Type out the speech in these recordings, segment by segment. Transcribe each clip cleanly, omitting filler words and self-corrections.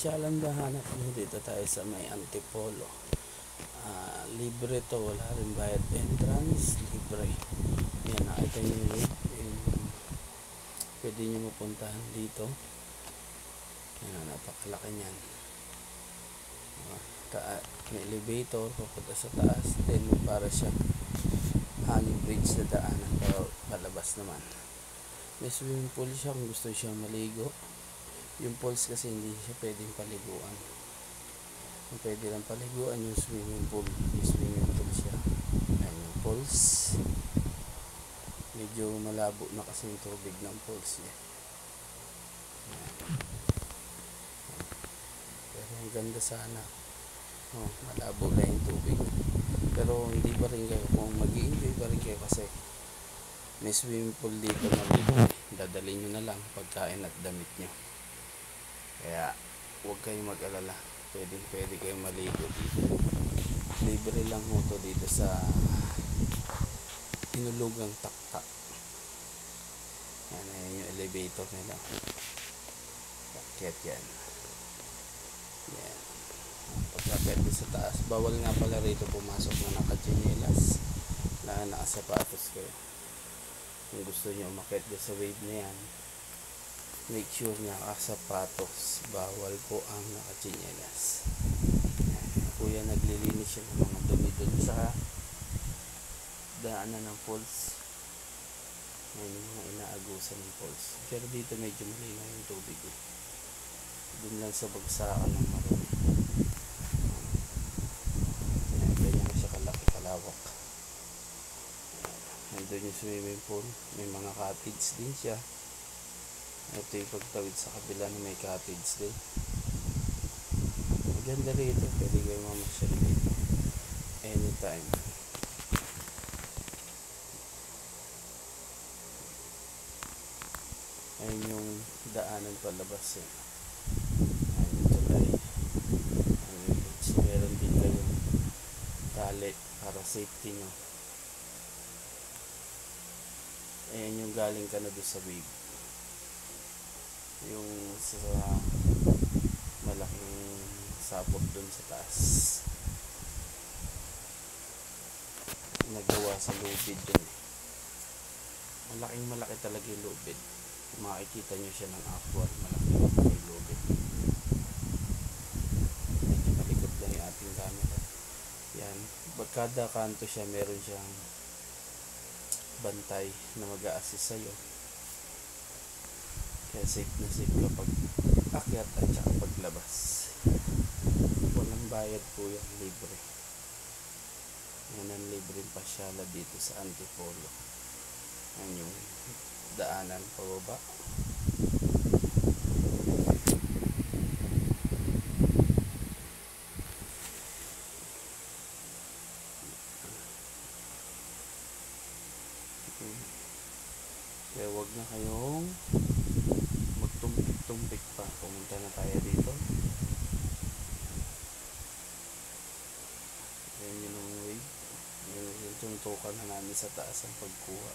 pasyalan ba hanap nyo? Dito tayo sa may Antipolo. Libre to, wala rin bayad entrance, libre. Yan, nakita nyo yung pwede nyo mapuntahan dito. Yan, napakalaki nyan. May elevator papunta sa taas, then para siya hanging bridge na daanan para palabas naman. May swimming pool siya kung gusto siya maligo. Yung pools kasi hindi siya pwedeng paliguan. Ang pwede lang paliguan yung swimming pool. May swimming pool siya. Ayan yung pools. Medyo malabo na kasi yung tubig ng pools niya. Pero ang ganda sana. Malabo na yung tubig. Pero hindi pa rin kayo, kung mag-i-enjoy pa rin kayo kasi may swimming pool dito na libre. Dadalhin nyo na lang pagkain at damit nyo. Kaya huwag kayong mag-alala, pwede kayong maligo dito. Libre lang mo to dito sa Hinulugang Taktak. Yan yung elevator nila. Bakit yan. Yan. Pagkakit sa taas, bawal nga pala rito pumasok na nakachinelas na nakasapatos kayo. Kung gusto nyo umakyat sa wave na yan, make sure nakasapatos. Bawal po ang nakachinelas. Kuya naglilinis siya ng mga dumi dun sa daanan ng falls. Yan yung mga inaagusan ng falls. Pero dito medyo malinaw yung tubig. Dun lang sa bagsakan ng marumi. Ganyan na siya kalaki, kalawak. Nandun yung swimming pool. May mga cottage din siya. Ito yung pagtawid sa kabila na may cottage din. Maganda rito. Pwede kayo mamasyal dito anytime. Ayun yung daanan palabas eh. Ayun yung tulay. Meron din kayong tali para safety nyo. Ayan yung galing ka na doon sa wave. Yung sa malaking sapot dun sa taas. Nagawa sa lubid yun. Malaki talaga yung lubid. Makikita nyo siya ng actual. Malaki yung lubid. Medyo malikot lang yung ating camera. Yan. Kada kanto siya meron siyang bantay na mag-a-assist sa'yo. Kaya safe na safe kapag akyat at saka paglabas. Walang bayad po yan, libre. Yan ang libreng pasyala dito sa Antipolo. Yan yung daanan pababa. Kaya wag na kayong magtumpik-tumpik pa. Pumunta na tayo dito. Ayan yun ang wave. Yung tuntukan na namin sa taas ang pagkuha.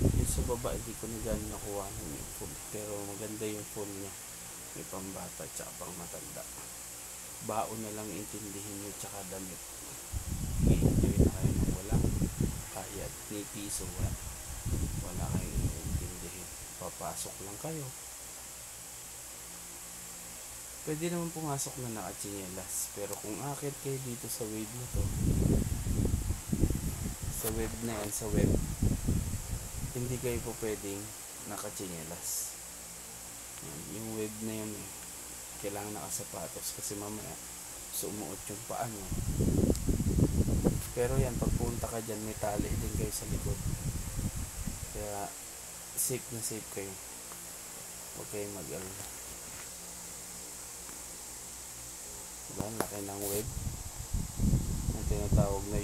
Yung sa baba hindi ko na gano'n nakuha ng yung full. Pero maganda yung full niya. May pambata tsaka pang matanda. Baon na lang intindihin nyo tsaka damit. I-enjoy na kayo ng walang kayad ni piso. Wala kayong intindihin. Papasok lang kayo. Pwede naman pumasok na nakachinelas. Pero kung akit kayo dito sa wave na to, sa wave na yan, sa wave, hindi kayo po pwedeng nakachinelas. Yung wave na yun kailangan nakasapatos kasi mamaya sumuot yung paa nyo. Pero yan, pagpunta ka dyan, may tali din kayo sa likod. Kaya safe na safe kayo. Huwag kayong mag-alala. Diba? Laki ng wave. Ang tinatawag na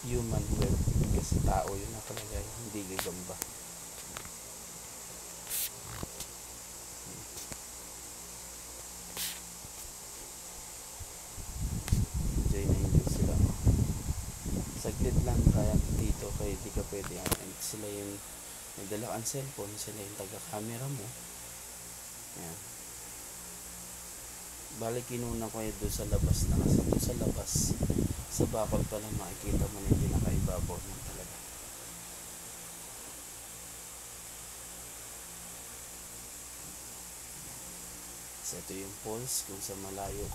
human wave. Kasi tao yun nakalagay. Hindi gagamba. Enjoy na enjoy sila. Saglit lang kaya dito. Kaya di ka pwede. Sila yung may dala kang cellphone, sila yung taga-camera mo. Ayan. Balik kinuna ko yun doon sa labas na, kasi doon sa labas, sa bakod pa lang makikita mo na yung pinakaibabaw niya talaga. So ito yung pulse kung sa malayo